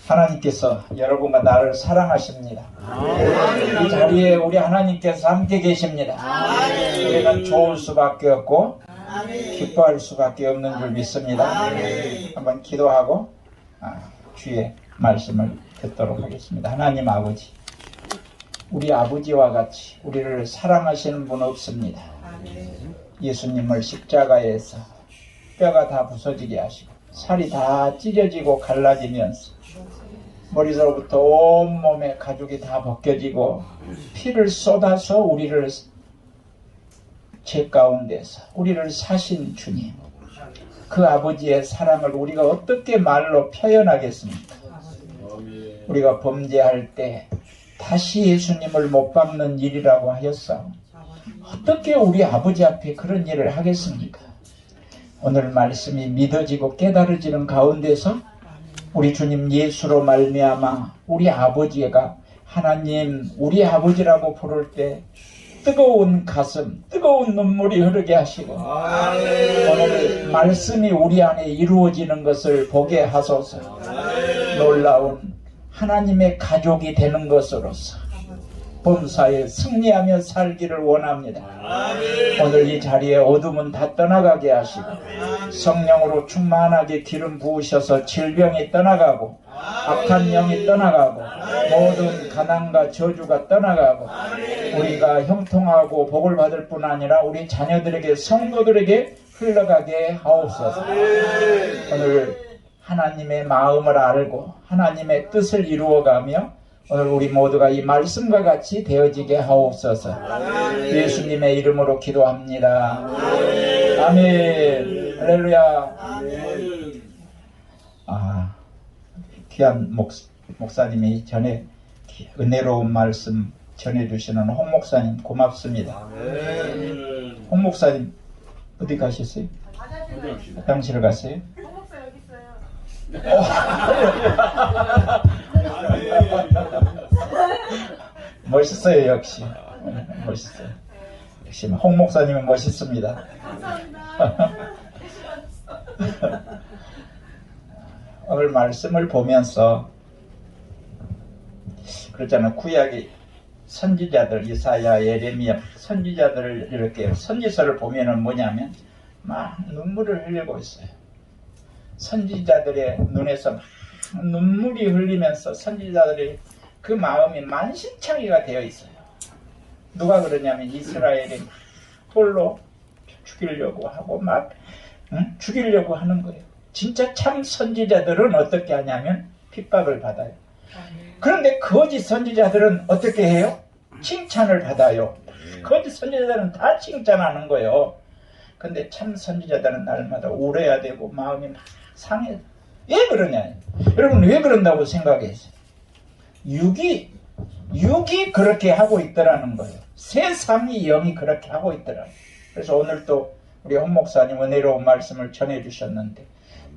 하나님께서 여러분과 나를 사랑하십니다. 이 자리에 우리 하나님께서 함께 계십니다. 우리는 좋을 수밖에 없고 기뻐할 수밖에 없는 줄 믿습니다. 한번 기도하고 주의 말씀을 듣도록 하겠습니다. 하나님 아버지, 우리 아버지와 같이 우리를 사랑하시는 분 없습니다. 예수님을 십자가에서 뼈가 다 부서지게 하시고 살이 다 찢어지고 갈라지면서 머리서부터 온몸에 가죽이 다 벗겨지고 피를 쏟아서 우리를 죄 가운데서 우리를 사신 주님, 그 아버지의 사랑을 우리가 어떻게 말로 표현하겠습니까? 우리가 범죄할 때 다시 예수님을 못 박는 일이라고 하였어. 어떻게 우리 아버지 앞에 그런 일을 하겠습니까? 오늘 말씀이 믿어지고 깨달아지는 가운데서 우리 주님 예수로 말미암아 우리 아버지가 하나님 우리 아버지라고 부를 때 뜨거운 가슴, 뜨거운 눈물이 흐르게 하시고 오늘 말씀이 우리 안에 이루어지는 것을 보게 하소서. 놀라운 하나님의 가족이 되는 것으로서 범사에 승리하며 살기를 원합니다. 오늘 이 자리에 어둠은 다 떠나가게 하시고 성령으로 충만하게 기름 부으셔서 질병이 떠나가고 악한 영이 떠나가고 모든 가난과 저주가 떠나가고 우리가 형통하고 복을 받을 뿐 아니라 우리 자녀들에게 성도들에게 흘러가게 하옵소서. 오늘 하나님의 마음을 알고 하나님의 뜻을 이루어가며 오늘 우리 모두가 이 말씀과 같이 되어지게 하옵소서. 예수님의 이름으로 기도합니다. 아멘. 할렐루야. 귀한 목사님이 전에 은혜로운 말씀 전해주시는 홍 목사님 고맙습니다. 홍 목사님 어디 가셨어요? 화장실을 갔어요? 홍 목사 여기 있어요. 멋있어요. 역시 멋있어요. 역시 홍 목사님은 멋있습니다. 감사합니다. 오늘 말씀을 보면서 그렇잖아요. 구약의 선지자들 이사야, 예레미야 선지자들을 이렇게 선지서를 보면은 뭐냐면 막 눈물을 흘리고 있어요. 선지자들의 눈에서 막 눈물이 흘리면서 선지자들의 그 마음이 만신창이가 되어 있어요. 누가 그러냐면 이스라엘이 홀로 죽이려고 하고 막 죽이려고 하는 거예요. 진짜 참 선지자들은 어떻게 하냐면 핍박을 받아요. 그런데 거짓 선지자들은 어떻게 해요? 칭찬을 받아요. 거짓 선지자들은 다 칭찬하는 거예요. 근데 참 선지자들은 날마다 울어야 되고 마음이 막 상해. 왜 그러냐? 여러분 왜 그런다고 생각했어요? 육이 그렇게 하고 있더라는 거예요. 세상이 영이 그렇게 하고 있더라고요. 그래서 오늘 또 우리 홍 목사님 은혜로운 말씀을 전해주셨는데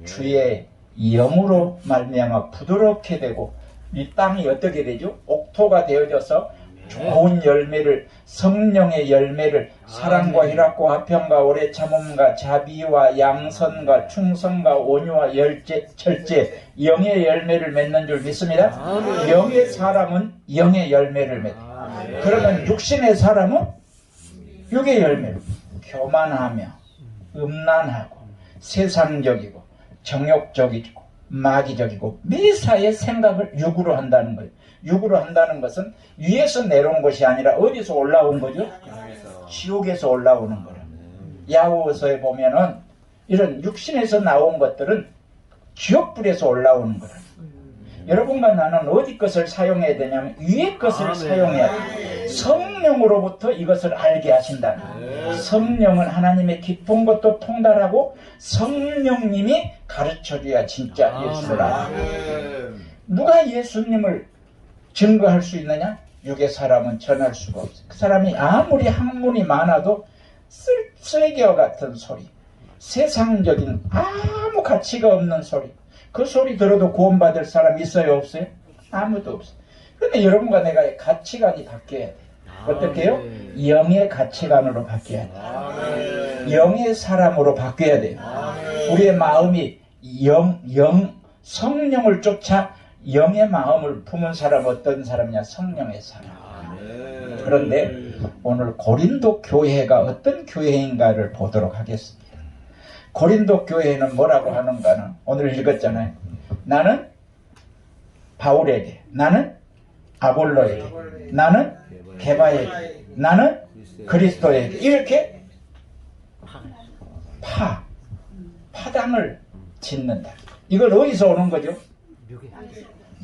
주의 영으로 말미암아 부드럽게 되고 이 땅이 어떻게 되죠? 옥토가 되어져서 좋은 열매를 성령의 열매를 사랑과 희락과 화평과 오래 참음과 자비와 양선과 충성과 온유와 절제 영의 열매를 맺는 줄 믿습니다. 영의 사람은 영의 열매를 맺어요. 그러면 육신의 사람은 육의 열매를 교만하며 음란하고 세상적이고 정욕적이고 마귀적이고 매사의 생각을 육으로 한다는 거예요. 육으로 한다는 것은 위에서 내려온 것이 아니라 어디서 올라온 거죠? 지옥에서 올라오는 거예요. 야고보서에 보면은 이런 육신에서 나온 것들은 지옥불에서 올라오는 거예요. 여러분과 나는 어디 것을 사용해야 되냐면 위의 것을 사용해야 돼요. 성령으로부터 이것을 알게 하신다는 거예요. 성령은 하나님의 깊은 것도 통달하고 성령님이 가르쳐줘야 진짜 예수를 알아요. 누가 예수님을 증거할 수 있느냐? 육의 사람은 전할 수가 없어요. 그 사람이 아무리 학문이 많아도 쓰레기와 같은 소리, 세상적인 아무 가치가 없는 소리, 그 소리 들어도 구원받을 사람 있어요? 없어요? 아무도 없어요. 그런데 여러분과 내가 가치관이 바뀌어야 돼요. 어떻게 해요? 영의 가치관으로 바뀌어야 돼요. 영의 사람으로 바뀌어야 돼요. 우리의 마음이 성령을 쫓아 영의 마음을 품은 사람 어떤 사람이냐? 성령의 사람. 그런데 오늘 고린도 교회가 어떤 교회인가를 보도록 하겠습니다. 고린도 교회는 뭐라고 하는가는 오늘 읽었잖아요. 나는 바울에게, 나는 아볼로에게, 나는 게바에게, 나는 그리스도에게 이렇게 파당을 짓는다. 이건 어디서 오는 거죠?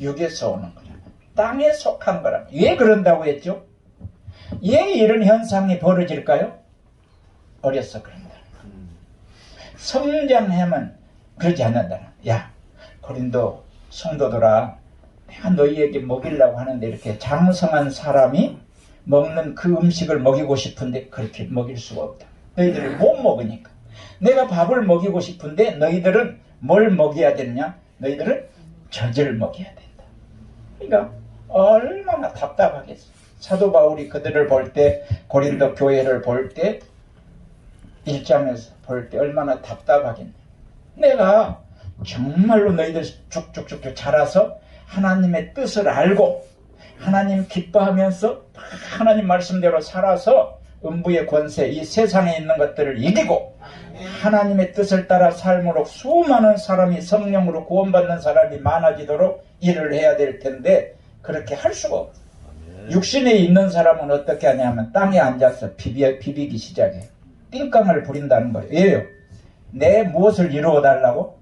육에서 오는 거죠. 땅에 속한 거라. 왜 그런다고 했죠? 왜 이런 현상이 벌어질까요? 어려서 그런다. 성장하면 그러지 않는다. 야, 고린도 성도들아, 내가 너희에게 먹이려고 하는데 이렇게 장성한 사람이 먹는 그 음식을 먹이고 싶은데 그렇게 먹일 수가 없다. 너희들이 못 먹으니까. 내가 밥을 먹이고 싶은데 너희들은 뭘 먹여야 되느냐? 너희들은 젖을 먹여야 된다. 그러니까 얼마나 답답하겠어. 사도 바울이 그들을 볼 때, 고린도 교회를 볼 때, 1장에서 볼 때 얼마나 답답하겠냐. 내가 정말로 너희들 쭉쭉쭉 자라서 하나님의 뜻을 알고 하나님 기뻐하면서 하나님 말씀대로 살아서 음부의 권세, 이 세상에 있는 것들을 이기고 하나님의 뜻을 따라 삶으로 수많은 사람이 성령으로 구원받는 사람이 많아지도록 일을 해야 될 텐데 그렇게 할 수가 없어. 육신에 있는 사람은 어떻게 하냐면 땅에 앉아서 비비기 시작해. 띵깡을 부린다는 거예요. 왜요? 내 무엇을 이루어 달라고?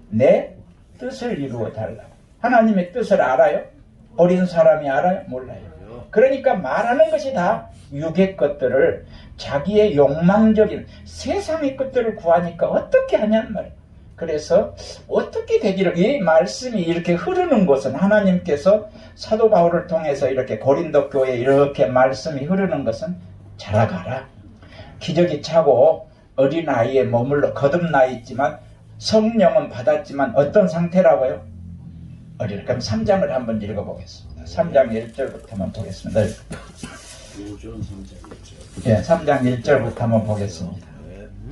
내 뜻을 이루어 달라고. 하나님의 뜻을 알아요? 어린 사람이 알아요? 몰라요. 그러니까 말하는 것이 다 육의 것들을 자기의 욕망적인 세상의 것들을 구하니까 어떻게 하냔 말이에요. 그래서 어떻게 되기를, 이 말씀이 이렇게 흐르는 것은 하나님께서 사도 바울을 통해서 이렇게 고린도 교회에 이렇게 말씀이 흐르는 것은 자라가라. 기저귀 차고 어린아이에 머물러 거듭나 있지만 성령은 받았지만 어떤 상태라고요? 어리라. 그럼 3장을 한번 읽어보겠습니다. 3장 1절부터 한번 보겠습니다. 예, 3장 1절부터 한번 보겠습니다.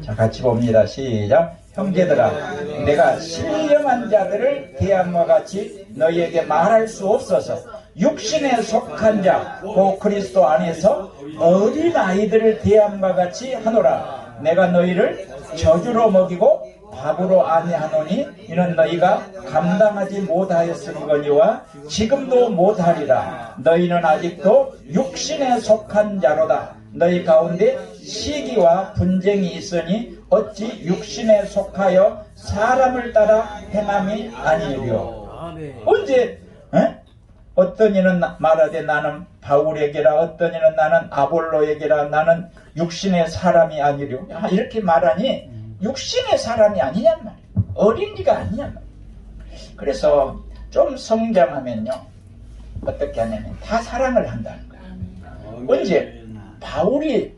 자, 같이 봅니다. 시작. 형제들아, 내가 신령한 자들을 대함과 같이 너희에게 말할 수 없어서 육신에 속한 자, 곧 그리스도 안에서 어린 아이들을 대함과 같이 하노라. 내가 너희를 저주로 먹이고 밥으로 아니하노니 이는 너희가 감당하지 못하였으니거니와 지금도 못하리라. 너희는 아직도 육신에 속한 자로다. 너희 가운데 시기와 분쟁이 있으니 어찌 육신에 속하여 사람을 따라 행함이 아니리요. 언제 어떤 이는 말하되 나는 바울에게라, 어떤 이는 나는 아볼로에게라, 나는 육신의 사람이 아니려. 이렇게 말하니 육신의 사람이 아니냔 말이에요. 어린이가 아니냔 말이에요. 그래서 좀 성장하면요 어떻게 하냐면 다 사랑을 한다는 거예요. 언제 바울의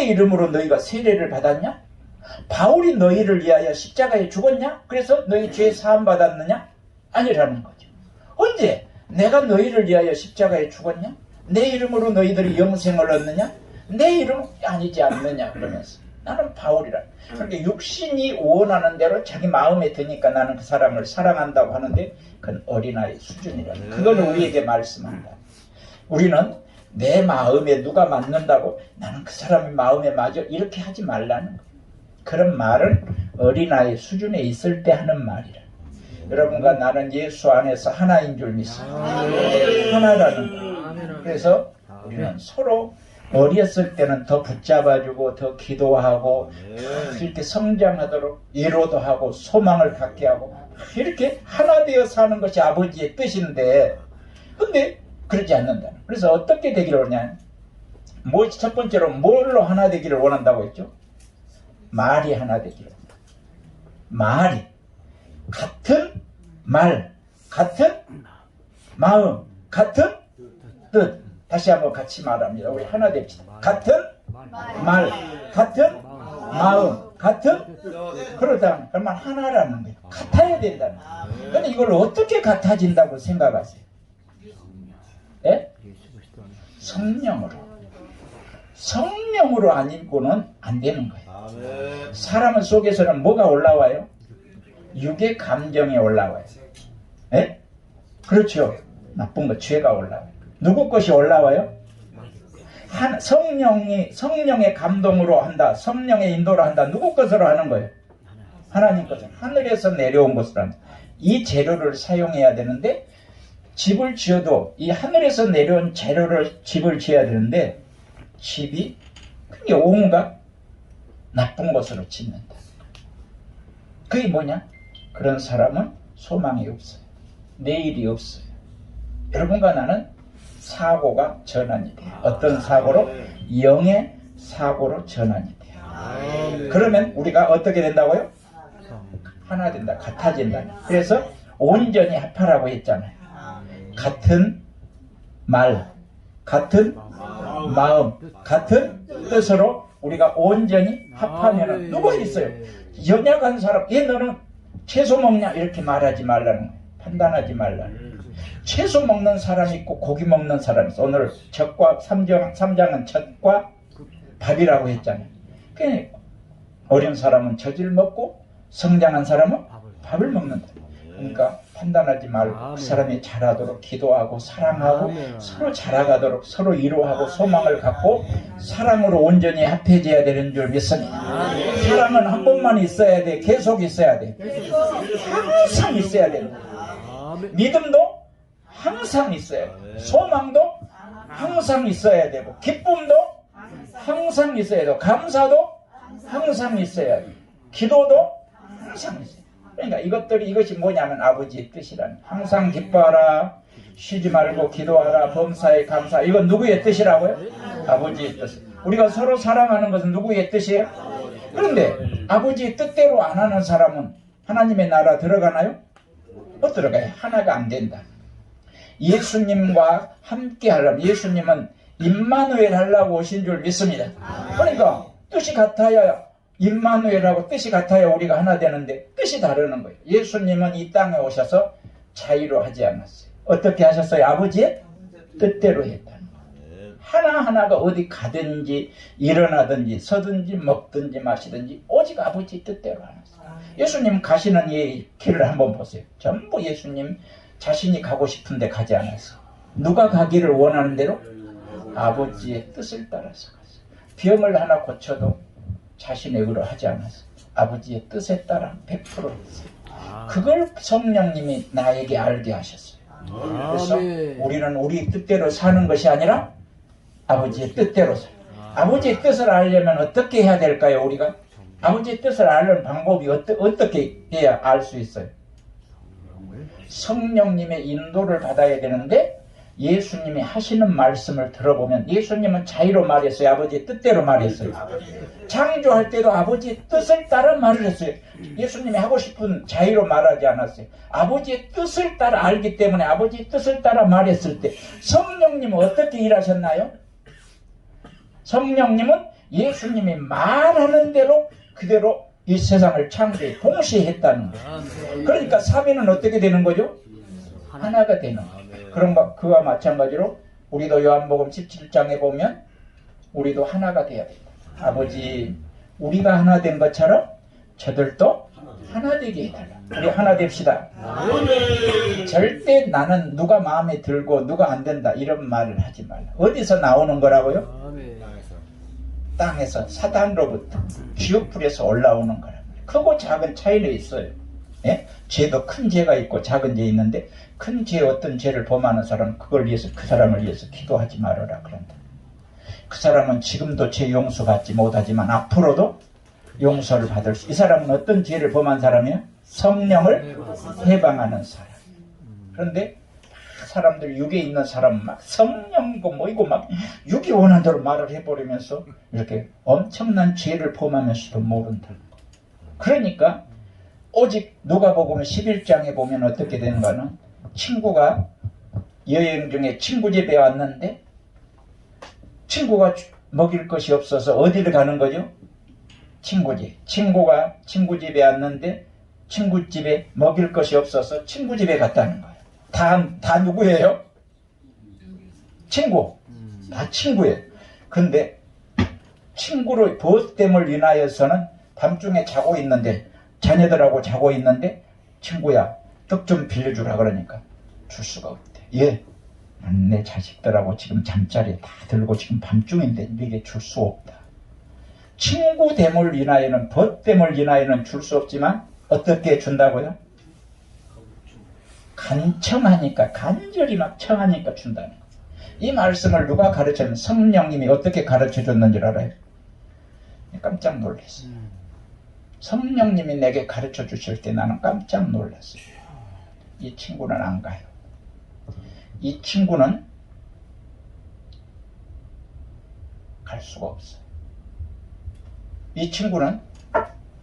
이름으로 너희가 세례를 받았냐? 바울이 너희를 위하여 십자가에 죽었냐? 그래서 너희 죄 사함 받았느냐? 아니라는 거죠. 언제 내가 너희를 위하여 십자가에 죽었냐? 내 이름으로 너희들이 영생을 얻느냐? 내 이름은 아니지 않느냐? 그러면서 나는 바울이라. 그렇게 육신이 원하는 대로 자기 마음에 드니까 나는 그 사람을 사랑한다고 하는데 그건 어린아이 수준이라. 그걸 우리에게 말씀한다. 우리는 내 마음에 누가 맞는다고 나는 그 사람의 마음에 맞아 이렇게 하지 말라는 거예요. 그런 말은 어린아이 수준에 있을 때 하는 말이라. 여러분과 나는 예수 안에서 하나인 줄 믿습니다. 하나라는 거예요. 그래서 우리는 서로 어렸을 때는 더 붙잡아주고 더 기도하고 이렇게 성장하도록 예로도 하고 소망을 갖게 하고 이렇게 하나 되어 사는 것이 아버지의 뜻인데 근데 그러지 않는다. 그래서 어떻게 되기를 원하냐? 첫 번째로 뭘로 하나 되기를 원한다고 했죠? 말이 하나 되기를 원한다. 말이 같은 말, 같은 마음, 같은 뜻. 다시 한번 같이 말합니다. 우리 하나 됩시다. 같은 말, 같은 마음, 같은 그러다 그러면 하나라는 거예요. 같아야 된다는 거예요. 그런데 이걸 어떻게 같아진다고 생각하세요? 예? 성령으로 아니고는 안 되는 거예요. 사람 속에서는 뭐가 올라와요? 육의 감정이 올라와요. 예? 그렇죠. 나쁜 것, 죄가 올라와요. 누구 것이 올라와요? 성령의 감동으로 한다. 성령의 인도로 한다. 누구 것으로 하는 거예요? 하나님 것으로. 하늘에서 내려온 것으로 한다. 이 재료를 사용해야 되는데, 집을 지어도 이 하늘에서 내려온 재료를 집을 지어야 되는데, 집이 그게 온갖 나쁜 것으로 짓는다. 그게 뭐냐? 그런 사람은 소망이 없어요. 내일이 없어요. 여러분과 나는 사고가 전환이 돼요. 어떤 사고로? 영의 사고로 전환이 돼요. 그러면 우리가 어떻게 된다고요? 하나 된다. 같아진다. 그래서 온전히 합하라고 했잖아요. 같은 말, 같은 마음, 같은 뜻으로 우리가 온전히 합하면 누가 있어요? 연약한 사람, 얘 너는 채소 먹냐? 이렇게 말하지 말라는 거예요. 판단하지 말라는 거예요. 채소 먹는 사람이 있고 고기 먹는 사람이 있어. 오늘 젖과 3장은 젖과 밥이라고 했잖아요. 그러니까 어린 사람은 젖을 먹고 성장한 사람은 밥을 먹는다. 그러니까 판단하지 말고 그 사람이 잘하도록 기도하고 사랑하고 서로 자라가도록 서로 위로하고 소망을 갖고 사랑으로 온전히 합해져야 되는 줄 믿습니다. 사랑은 한 번만 있어야 돼. 계속 있어야 돼. 항상 있어야 된다. 믿음도 항상 있어야 돼. 소망도 항상 있어야 되고 기쁨도 항상 있어야 되고 감사도 항상 있어야 돼. 기도도 항상 있어야 돼. 그러니까 이것이 뭐냐면 아버지의 뜻이라는. 항상 기뻐하라, 쉬지 말고 기도하라, 범사에 감사. 이건 누구의 뜻이라고요? 아버지의 뜻. 우리가 서로 사랑하는 것은 누구의 뜻이에요? 그런데 아버지의 뜻대로 안 하는 사람은 하나님의 나라 들어가나요? 못 들어가요. 하나가 안 된다. 예수님과 함께 하려면, 예수님은 임마누엘 하려고 오신 줄 믿습니다. 그러니까 뜻이 같아야, 임마누엘하고 뜻이 같아야 우리가 하나 되는데 뜻이 다르는 거예요. 예수님은 이 땅에 오셔서 자유로 하지 않았어요. 어떻게 하셨어요? 아버지의 뜻대로 했다는 거예요. 하나하나가 어디 가든지 일어나든지 서든지 먹든지 마시든지 오직 아버지의 뜻대로 하셨어요. 예수님 가시는 이 길을 한번 보세요. 전부 예수님 자신이 가고 싶은데 가지 않았어요. 누가 가기를 원하는 대로 아버지의 뜻을 따라서 갔어요. 병을 하나 고쳐도 자신의 의로 하지 않았어요. 아버지의 뜻에 따라 100% 했어요. 그걸 성령님이 나에게 알게 하셨어요. 그래서 우리는 우리 뜻대로 사는 것이 아니라 아버지의 뜻대로 살아요. 아버지의 뜻을 알려면 어떻게 해야 될까요? 우리가 아버지의 뜻을 알는 방법이 어떻게 해야 알 수 있어요? 성령님의 인도를 받아야 되는데 예수님이 하시는 말씀을 들어보면 예수님은 자유로 말했어요. 아버지의 뜻대로 말했어요. 창조할 때도 아버지의 뜻을 따라 말을 했어요. 예수님이 하고 싶은 자유로 말하지 않았어요. 아버지의 뜻을 따라 알기 때문에 아버지의 뜻을 따라 말했을 때 성령님은 어떻게 일하셨나요? 성령님은 예수님이 말하는 대로 그대로 이 세상을 창조해 동시에 했다는 거예요. 그러니까 삼위는 어떻게 되는 거죠? 하나가 되는 거예요. 그와 마찬가지로 우리도 요한복음 17장에 보면 우리도 하나가 되어야 된다. 아버지, 우리가 하나 된 것처럼 저들도 하나 되게 해달라. 우리 하나 됩시다. 절대 나는 누가 마음에 들고 누가 안 된다 이런 말을 하지 말라. 어디서 나오는 거라고요? 땅에서 사단으로부터 지옥불에서 올라오는 거라. 크고 작은 차이는 있어요. 예? 죄도 큰 죄가 있고 작은 죄 있는데 큰 죄 어떤 죄를 범하는 사람은 그걸 위해서 그 사람을 위해서 기도하지 말아라 그런다. 그 사람은 지금도 죄 용서 받지 못하지만 앞으로도 용서를 받을 수. 이 사람은 어떤 죄를 범한 사람이에요? 성령을 해방하는 사람. 그런데 사람들 육에 있는 사람은 막 성령이고 뭐이고 막 육이 원하는 대로 말을 해버리면서 이렇게 엄청난 죄를 범하면서도 모른다. 그러니까 오직 누가복음 11장에 보면 어떻게 되는가는 친구가 여행 중에 친구 집에 왔는데 친구가 먹일 것이 없어서 어디를 가는 거죠? 친구 집. 친구가 친구 집에 왔는데 친구 집에 먹일 것이 없어서 친구 집에 갔다는 거예요. 다 누구예요? 친구. 다 친구예요. 근데 친구로 보호됨을 인하여서는 밤중에 자고 있는데 자녀들하고 자고 있는데 친구야 떡 좀 빌려주라 그러니까 줄 수가 없대. 예, 내 자식들하고 지금 잠자리 다 들고 지금 밤중인데 네게 줄 수 없다. 친구 됨을 인하여는, 벗됨을 인하여는 줄 수 없지만 어떻게 준다고요? 간청하니까, 간절히 막 청하니까 준다는 거예요. 이 말씀을 누가 가르쳤냐면 성령님이 어떻게 가르쳐 줬는 줄 알아요? 깜짝 놀랐어요. 성령님이 내게 가르쳐 주실 때 나는 깜짝 놀랐어요. 이 친구는 안 가요. 이 친구는 갈 수가 없어요. 이 친구는,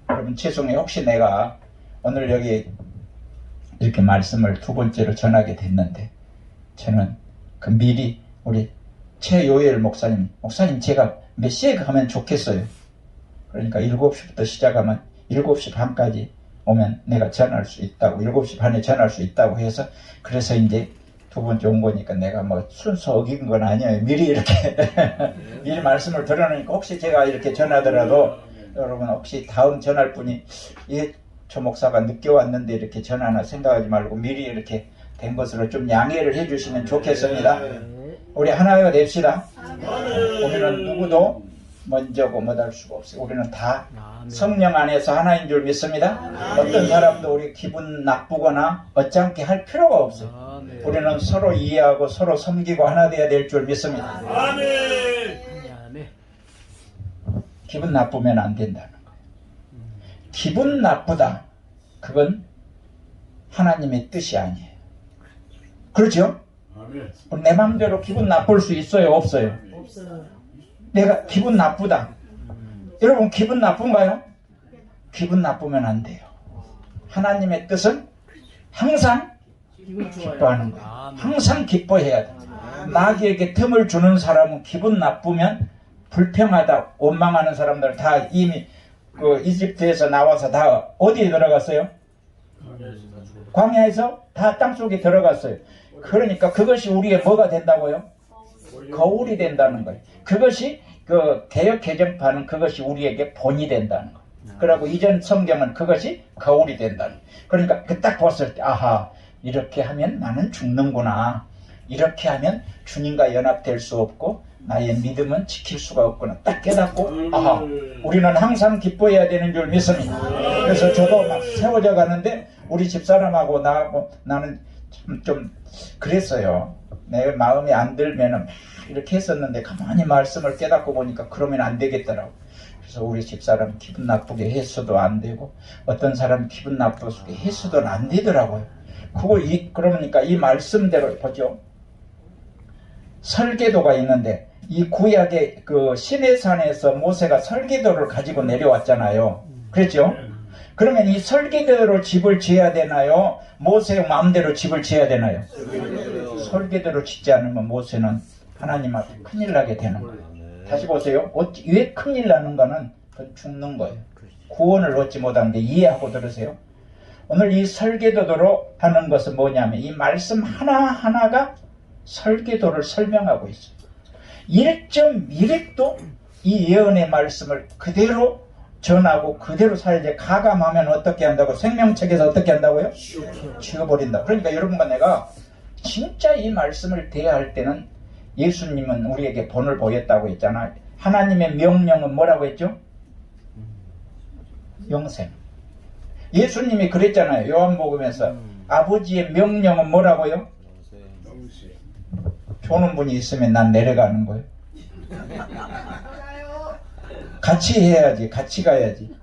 여러분 죄송해요. 혹시 내가 오늘 여기 이렇게 말씀을 두 번째로 전하게 됐는데, 저는 그 미리 우리 최요엘 목사님 제가 몇 시에 가면 좋겠어요? 그러니까 7시부터 시작하면 7시 반까지 오면 내가 전할 수 있다고, 7시 반에 전할 수 있다고 해서, 그래서 이제 두 번째 온 거니까 내가 뭐 순서 어긴 건 아니에요. 미리 이렇게 미리 말씀을 들어놓으니까 혹시 제가 이렇게 전하더라도 여러분 혹시 다음 전할 분이 저 목사가 늦게 왔는데 이렇게 전하나 생각하지 말고 미리 이렇게 된 것으로 좀 양해를 해주시면 좋겠습니다. 우리 하나가 됩시다. 우리는 누구도 먼저고 못할 수가 없어요. 우리는 다 성령 안에서 하나인 줄 믿습니다. 어떤 사람도 우리 기분 나쁘거나 어짱게 할 필요가 없어요. 우리는 서로 이해하고 서로 섬기고 하나 되어야 될 줄 믿습니다. 기분 나쁘면 안 된다는 거예요. 기분 나쁘다, 그건 하나님의 뜻이 아니에요. 그렇죠? 내 마음대로 기분 나쁠 수 있어요? 없어요? 내가 기분 나쁘다. 여러분 기분 나쁜가요? 기분 나쁘면 안 돼요. 하나님의 뜻은 항상 기뻐하는 거예요. 항상 기뻐해야 돼. 마귀에게 틈을 주는 사람은 기분 나쁘면 불평하다, 원망하는 사람들 다 이미 그 이집트에서 나와서 다 어디에 들어갔어요? 광야에서 다 땅속에 들어갔어요. 그러니까 그것이 우리의 뭐가 된다고요? 거울이 된다는 거예요. 그것이 그 개역 개정파는 그것이 우리에게 본이 된다는 거예요. 그리고 이전 성경은 그것이 거울이 된다는 거예요. 그러니까 그 딱 봤을 때 아하, 이렇게 하면 나는 죽는구나. 이렇게 하면 주님과 연합될 수 없고 나의 믿음은 지킬 수가 없구나. 딱 깨닫고 아하, 우리는 항상 기뻐해야 되는 줄 믿습니다. 그래서 저도 막 세워져 가는데 우리 집사람하고 나하고 나는 좀 그랬어요. 내 마음에 안 들면은 막 이렇게 했었는데 가만히 말씀을 깨닫고 보니까 그러면 안 되겠더라고. 그래서 우리 집사람 기분 나쁘게 했어도 안 되고 어떤 사람 기분 나쁘게 했어도 안 되더라고요. 그러니까 이 말씀대로 보죠. 설계도가 있는데 이 구약의 그 시내산에서 모세가 설계도를 가지고 내려왔잖아요. 그렇죠? 그러면 이 설계대로 집을 지어야 되나요? 모세의 마음대로 집을 지어야 되나요? 설계대로 짓지 않으면 모세는 하나님 앞에 큰일 나게 되는 거예요. 다시 보세요. 왜 큰일 나는가는 죽는 거예요. 구원을 얻지 못하는데 이해하고 들으세요. 오늘 이 설계도로 하는 것은 뭐냐면 이 말씀 하나하나가 설계도를 설명하고 있어요. 1.1획도 이 예언의 말씀을 그대로 전하고 그대로 살게 가감하면 어떻게 한다고? 생명책에서 어떻게 한다고요? 지워버린다. 그러니까 여러분과 내가 진짜 이 말씀을 대할 때는 예수님은 우리에게 본을 보였다고 했잖아. 하나님의 명령은 뭐라고 했죠? 영생. 예수님이 그랬잖아요. 요한복음에서 아버지의 명령은 뭐라고요? 조는 분이 있으면 난 내려가는 거예요. 같이 해야지, 같이 가야지.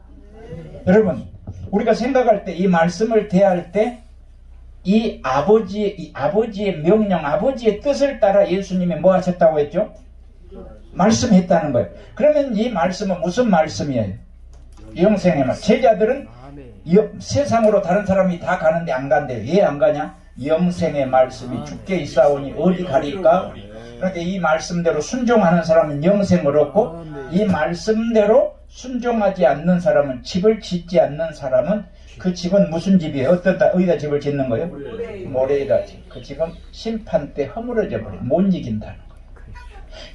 여러분, 우리가 생각할 때 이 말씀을 대할 때 이 아버지의 명령, 아버지의 뜻을 따라 예수님이 뭐 하셨다고 했죠? 말씀했다는 거예요. 그러면 이 말씀은 무슨 말씀이에요? 영생의 말. 제자들은 세상으로 다른 사람이 다 가는데 안 간대요. 왜 안 가냐? 영생의 말씀이 주께 있사오니 어디 가리까? 그런데 이 말씀대로 순종하는 사람은 영생을 얻고 이 말씀대로 순종하지 않는 사람은, 집을 짓지 않는 사람은 그 집은 무슨 집이에요? 어디다 집을 짓는 거예요? 모래에다 집. 그 집은 심판 때 허물어져 버려. 못 이긴다는 거예요.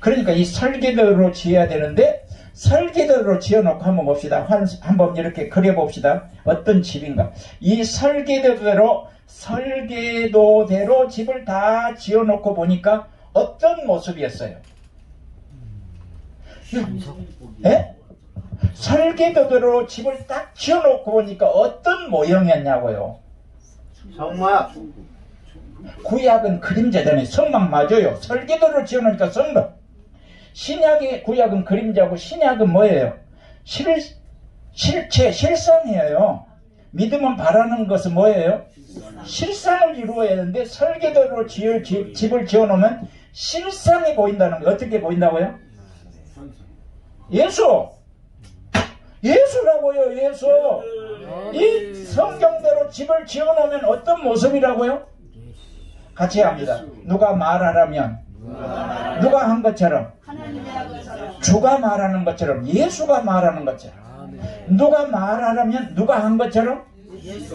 그러니까 이 설계대로 지어야 되는데 설계대로 지어놓고 한번 봅시다. 한번 이렇게 그려봅시다. 어떤 집인가. 이 설계대로 설계도대로 집을 다 지어놓고 보니까 어떤 모습이었어요? 예? 설계도대로 집을 딱 지어놓고 보니까 어떤 모형이었냐고요? 성막. 구약은 그림자잖아요. 성막 맞아요. 설계도를 지어놓으니까 성막. 신약의 구약은 그림자고 신약은 뭐예요? 실체, 실상이에요. 믿음은 바라는 것은 뭐예요? 실상을 이루어야 하는데 설계도로 집을 지어놓으면 실상이 보인다는 거예요. 어떻게 보인다고요? 예수! 예수라고요, 예수! 이 성경대로 집을 지어놓으면 어떤 모습이라고요? 같이 합니다. 누가 말하라면 누가 한 것처럼 주가 말하는 것처럼 예수가 말하는 것처럼 누가 말하라면 누가 한 것처럼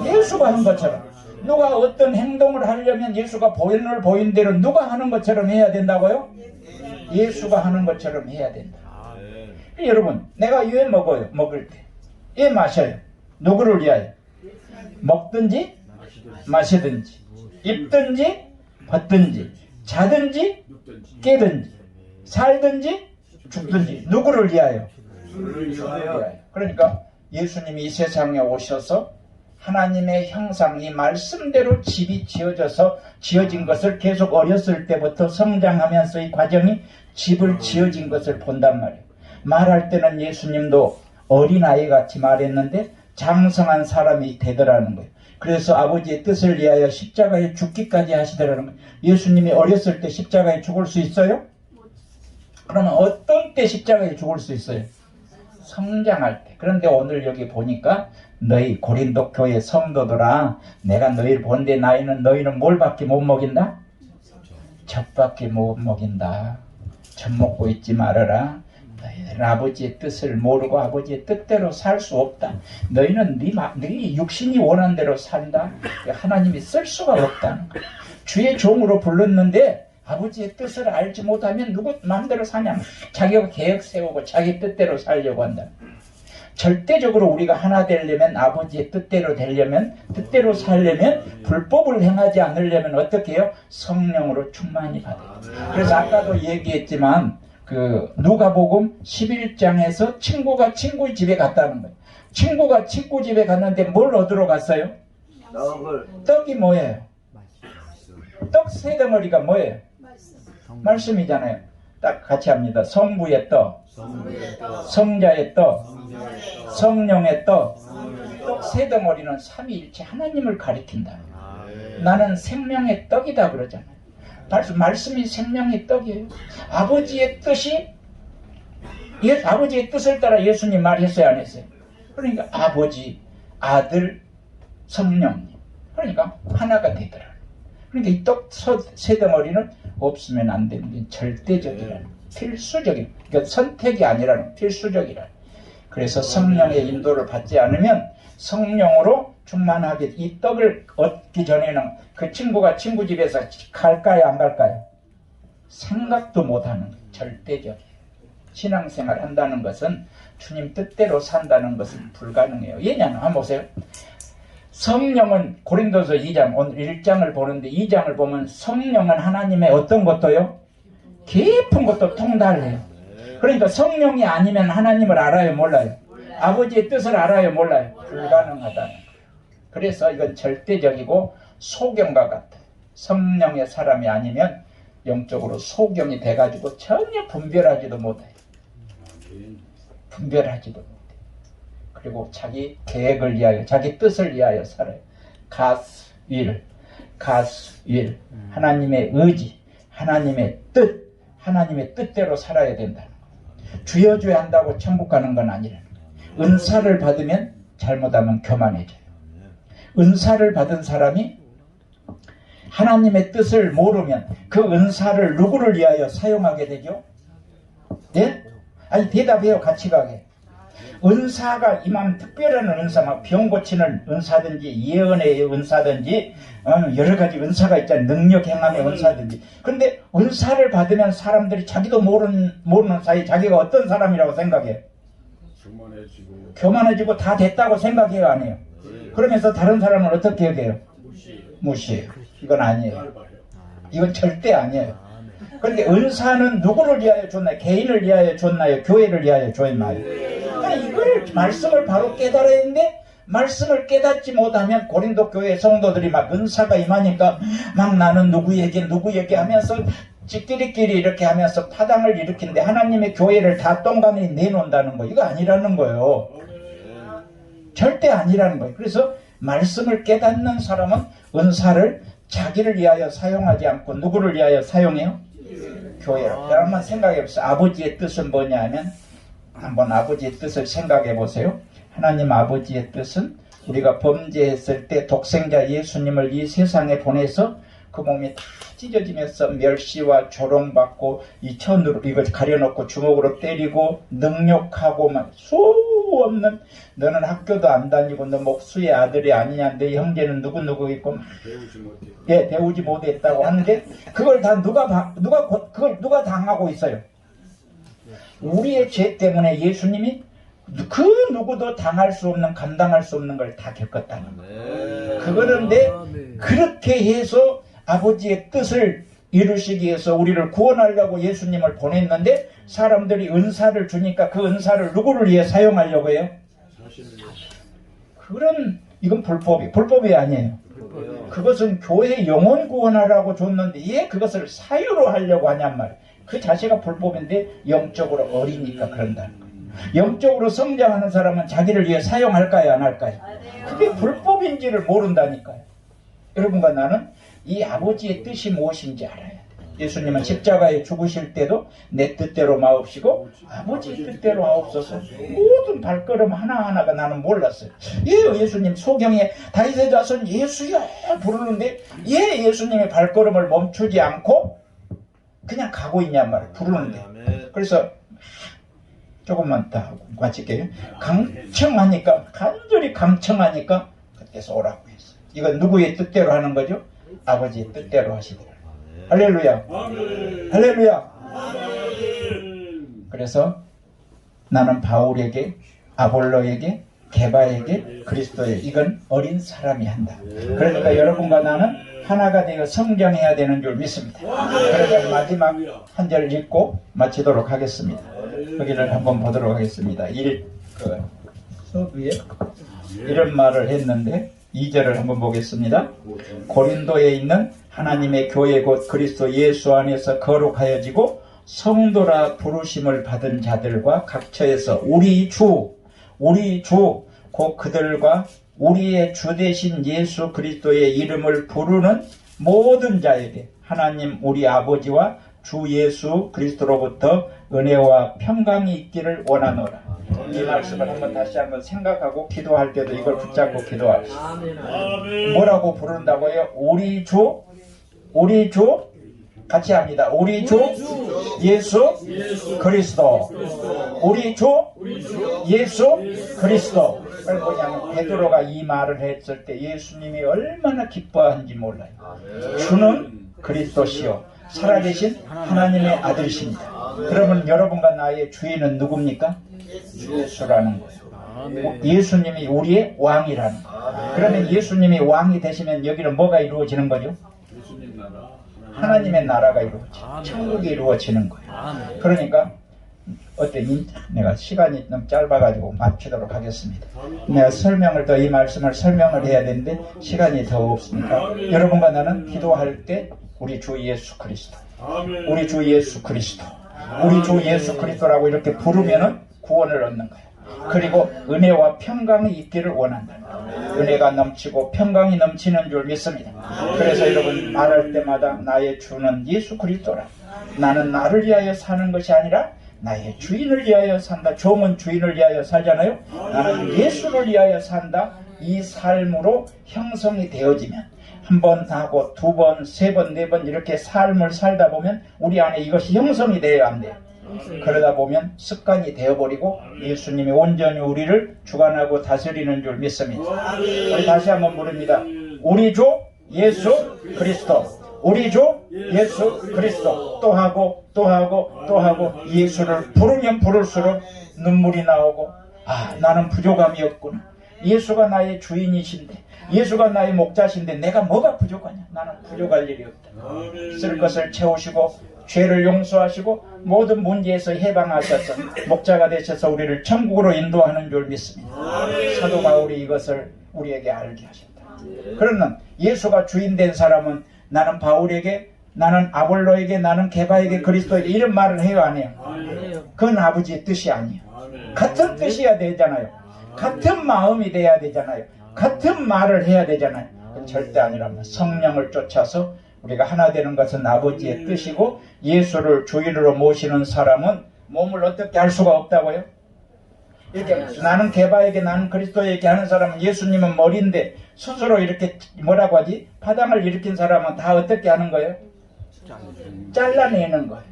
예수가 한 것처럼 누가 어떤 행동을 하려면 예수가 본을 보인 대로 누가 하는 것처럼 해야 된다고요? 예수가 하는 것처럼 해야 된다. 여러분 내가 왜 먹어요? 먹을 때 왜 마셔요? 누구를 위하여? 먹든지 마시든지 입든지 벗든지 자든지 깨든지 살든지 죽든지 누구를 위하여? 그러니까 예수님이 이 세상에 오셔서 하나님의 형상이 말씀대로 집이 지어진 것을 계속 어렸을 때부터 성장하면서 이 과정이 집을 지어진 것을 본단 말이에요. 말할 때는 예수님도 어린아이 같이 말했는데 장성한 사람이 되더라는 거예요. 그래서 아버지의 뜻을 위하여 십자가에 죽기까지 하시더라는 거예요. 예수님이 어렸을 때 십자가에 죽을 수 있어요? 그러면 어떤 때 십자가에 죽을 수 있어요? 성장할 때. 그런데 오늘 여기 보니까 너희 고린도 교회 성도들아 내가 너희를 본데 너희는 뭘 밖에 못 먹인다? 젖밖에 못 먹인다. 젖 먹고 있지 말아라. 너희는 아버지의 뜻을 모르고 아버지의 뜻대로 살 수 없다. 너희는 네 육신이 원한 대로 산다. 하나님이 쓸 수가 없다는 거야. 주의 종으로 불렀는데 아버지의 뜻을 알지 못하면 누구 마음대로 사냐. 자기가 계획 세우고 자기 뜻대로 살려고 한다. 절대적으로 우리가 하나 되려면 아버지의 뜻대로 살려면 불법을 행하지 않으려면 어떻게 해요? 성령으로 충만히 받아요. 그래서 아까도 얘기했지만 누가복음 11장에서 친구가 친구 집에 갔다는 거예요. 친구가 친구 집에 갔는데 뭘 얻으러 갔어요? 떡이 뭐예요? 떡 세 덩어리가 뭐예요? 말씀이잖아요. 딱 같이 합니다. 성부의 떡, 성자의 떡, 성령의 떡. 떡 세 덩어리는 삼위일체 하나님을 가리킨다. 나는 생명의 떡이다 그러잖아요. 말씀이 생명의 떡이에요. 아버지의 뜻을 따라 예수님 말했어요, 안 했어요? 그러니까 아버지, 아들, 성령님. 그러니까 하나가 되더라. 그러니까 이 떡 세 덩어리는 없으면 안 되는 게 절대적이라는, 필수적인, 그러니까 선택이 아니라는, 필수적이라는. 그래서 성령의 인도를 받지 않으면 성령으로 충만하게 이 떡을 얻기 전에는 그 친구가 친구 집에서 갈까요, 안 갈까요? 생각도 못하는 절대적이에요. 신앙생활 한다는 것은 주님 뜻대로 산다는 것은 불가능해요. 왜냐하면 한번 보세요. 성령은 고린도서 2장, 오늘 1장을 보는데 2장을 보면 성령은 하나님의 어떤 것도요? 깊은 것도 통달해요. 그러니까 성령이 아니면 하나님을 알아요, 몰라요? 아버지의 뜻을 알아요, 몰라요? 불가능하다는 거예요. 그래서 이건 절대적이고 소경과 같아요. 성령의 사람이 아니면 영적으로 소경이 돼가지고 전혀 분별하지도 못해요. 분별하지도 못해요. 그리고 자기 계획을 위하여, 자기 뜻을 위하여 살아요. God's will, God's will. 하나님의 의지, 하나님의 뜻, 하나님의 뜻대로 살아야 된다는 거예요. 주여줘야 한다고 천국 가는 건 아니라는 거예요. 은사를 받으면 잘못하면 교만해져요. 은사를 받은 사람이 하나님의 뜻을 모르면 그 은사를 누구를 위하여 사용하게 되죠? 예? 아니 대답해요. 같이 가게. 은사가 이만 특별한 은사, 병 고치는 은사든지 예언의 은사든지 여러 가지 은사가 있잖아요. 능력 행함의 은사든지. 그런데 은사를 받으면 사람들이 자기도 모르는 사이에 자기가 어떤 사람이라고 생각해요? 교만해지고 다 됐다고 생각해요, 안 해요? 그러면서 다른 사람을 어떻게 여겨요? 무시해요. 이건 아니에요. 이건 절대 아니에요. 그런데 은사는 누구를 위하여 줬나요? 개인을 위하여 줬나요? 교회를 위하여 줬나요? 그러니까 이걸 말씀을 바로 깨달아야 하는데 말씀을 깨닫지 못하면 고린도 교회 성도들이 막 은사가 임하니까 막 나는 누구에게 하면서 지끼리끼리 이렇게 하면서 파당을 일으키는데 하나님의 교회를 다 똥간에 내놓는다는 거 이거 아니라는 거예요. 절대 아니라는 거예요. 그래서 말씀을 깨닫는 사람은 은사를 자기를 위하여 사용하지 않고 누구를 위하여 사용해요? 교회를. 여러분 생각해 보세요. 아버지의 뜻은 뭐냐 하면 한번 아버지의 뜻을 생각해 보세요. 하나님 아버지의 뜻은 우리가 범죄했을 때 독생자 예수님을 이 세상에 보내서 그 몸이 다 찢어지면서 멸시와 조롱받고 이 천으로 이거 가려놓고 주먹으로 때리고 능욕하고 막 수 없는 너는 학교도 안 다니고 너 목수의 아들이 아니냐 너 형제는 누구 있고 막 배우지 못했다고 하는데 그걸 다 누가 당하고 있어요. 우리의 죄 때문에 예수님이 그 누구도 당할 수 없는 감당할 수 없는 걸 다 겪었다는 거예요. 그런데 그렇게 해서 아버지의 뜻을 이루시기 위해서 우리를 구원하려고 예수님을 보냈는데 사람들이 은사를 주니까 그 은사를 누구를 위해 사용하려고 해요? 이건 불법이 아니에요. 그것은 교회 영혼 구원하라고 줬는데 왜 그것을 사유로 하려고 하냔 말이에요. 그 자체가 불법인데 영적으로 어리니까 그런다는 거예요. 영적으로 성장하는 사람은 자기를 위해 사용할까요 안 할까요? 그게 불법인지를 모른다니까요. 여러분과 나는 이 아버지의 뜻이 무엇인지 알아야 돼요. 예수님은 십자가에 죽으실 때도 내 뜻대로 마옵시고 아버지의 뜻대로 하옵소서. 모든 발걸음 하나하나가 나는 몰랐어요. 예수님 소경에 다윗의 자손 예수여 부르는데 왜 예수님의 발걸음을 멈추지 않고 그냥 가고 있냔 말이에요. 부르는데. 그래서 조금만 더 하고 마칠게요. 간절히 강청하니까 그때서 오라고 했어요. 이건 누구의 뜻대로 하는 거죠? 아버지의 뜻대로 하시더라고요. 할렐루야. 할렐루야. 그래서 나는 바울에게 아볼로에게 게바에게 그리스도에게 이건 어린 사람이 한다. 그러니까 여러분과 나는 하나가 되어 성장해야 되는 줄 믿습니다. 그러면 마지막 한 절 읽고 마치도록 하겠습니다. 여기를 한번 보도록 하겠습니다. 서두에 이런 말을 했는데 2절을 한번 보겠습니다. 고린도에 있는 하나님의 교회 곧 그리스도 예수 안에서 거룩하여지고 성도라 부르심을 받은 자들과 각처에서 우리 주 곧 그들과 우리의 주 되신 예수 그리스도의 이름을 부르는 모든 자에게 하나님 우리 아버지와 주 예수 그리스도로부터 은혜와 평강이 있기를 원하노라. 이 말씀을 다시 한번 생각하고 기도할 때도 이걸 붙잡고 기도합시다. 뭐라고 부른다고요? 우리 주 같이 합니다. 우리 주 예수 그리스도. 우리 주 예수 그리스도. 그걸 뭐냐면 베드로가 이 말을 했을 때 예수님이 얼마나 기뻐하는지 몰라요. 주는 그리스도시요 살아계신 하나님의 아들이십니다. 그러면 여러분과 나의 주인은 누굽니까? 예수라는 거예요. 예수님이 우리의 왕이라는 거예요. 그러면 예수님이 왕이 되시면 여기는 뭐가 이루어지는 거죠? 하나님의 나라가 이루어지고 천국이 이루어지는 거예요. 그러니까 내가 시간이 너무 짧아가지고 마치도록 하겠습니다. 내가 이 말씀을 설명을 해야 되는데 시간이 더 없으니까 여러분과 나는 기도할 때 우리 주 예수 그리스도 우리 주 예수 그리스도 우리 주 예수 그리스도라고 이렇게 부르면은 구원을 얻는 거예요. 그리고 은혜와 평강이 있기를 원한다. 은혜가 넘치고 평강이 넘치는 줄 믿습니다. 그래서 여러분 말할 때마다 나의 주는 예수 그리스도라. 나는 나를 위하여 사는 것이 아니라 나의 주인을 위하여 산다. 종은 주인을 위하여 살잖아요. 나는 예수를 위하여 산다. 이 삶으로 형성이 되어지면 한 번 하고 두 번, 세 번, 네 번 이렇게 삶을 살다 보면 우리 안에 이것이 형성이 되어야 안 돼요. 그러다 보면 습관이 되어버리고 예수님이 온전히 우리를 주관하고 다스리는 줄 믿습니다. 우리 다시 한번 부릅니다. 우리 주 예수 그리스도. 우리 주 예수 그리스도. 또 하고 예수를 부르면 부를수록 눈물이 나오고 나는 부족함이 없구나. 예수가 나의 주인이신데, 예수가 나의 목자신데 내가 뭐가 부족하냐? 나는 부족할 일이 없다. 쓸 것을 채우시고 죄를 용서하시고 모든 문제에서 해방하셔서 목자가 되셔서 우리를 천국으로 인도하는 줄 믿습니다. 사도 바울이 이것을 우리에게 알게 하셨다. 그러면 예수가 주인된 사람은 나는 바울에게, 나는 아볼로에게, 나는 게바에게, 그리스도에게 이런 말을 해요, 안 해요? 그건 아버지의 뜻이 아니에요. 같은 뜻이어야 되잖아요. 같은 마음이 돼야 되잖아요. 같은 말을 해야 되잖아요. 절대 아니랍니다. 성령을 쫓아서 우리가 하나 되는 것은 아버지의 뜻이고, 예수를 주인으로 모시는 사람은 몸을 어떻게 할 수가 없다고요? 이렇게 나는 게바에게, 나는 그리스도에게 하는 사람은, 예수님은 머리인데 스스로 이렇게 뭐라고 하지? 파당을 일으킨 사람은 다 어떻게 하는 거예요? 잘라내는 거예요.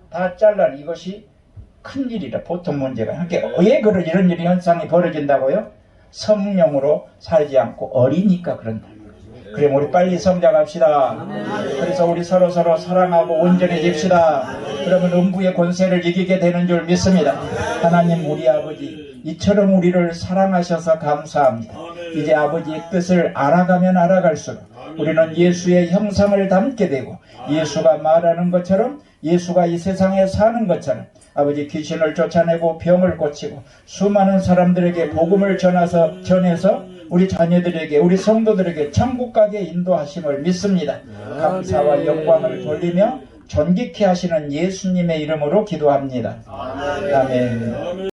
다 잘라내. 이것이 큰 일이라, 보통 문제가. 그러니까 왜 이런 일이 현상이 벌어진다고요? 성령으로 살지 않고 어리니까 그런다. 그럼 우리 빨리 성장합시다. 그래서 우리 서로 사랑하고 온전해집시다. 그러면 음부의 권세를 이기게 되는 줄 믿습니다. 하나님 우리 아버지, 이처럼 우리를 사랑하셔서 감사합니다. 이제 아버지의 뜻을 알아가면 알아갈수록 우리는 예수의 형상을 담게 되고, 예수가 말하는 것처럼, 예수가 이 세상에 사는 것처럼 아버지 귀신을 쫓아내고 병을 고치고 수많은 사람들에게 복음을 전해서 우리 자녀들에게, 우리 성도들에게 천국 가게 인도하심을 믿습니다. 감사와 영광을 돌리며 존귀케 하시는 예수님의 이름으로 기도합니다. 아멘.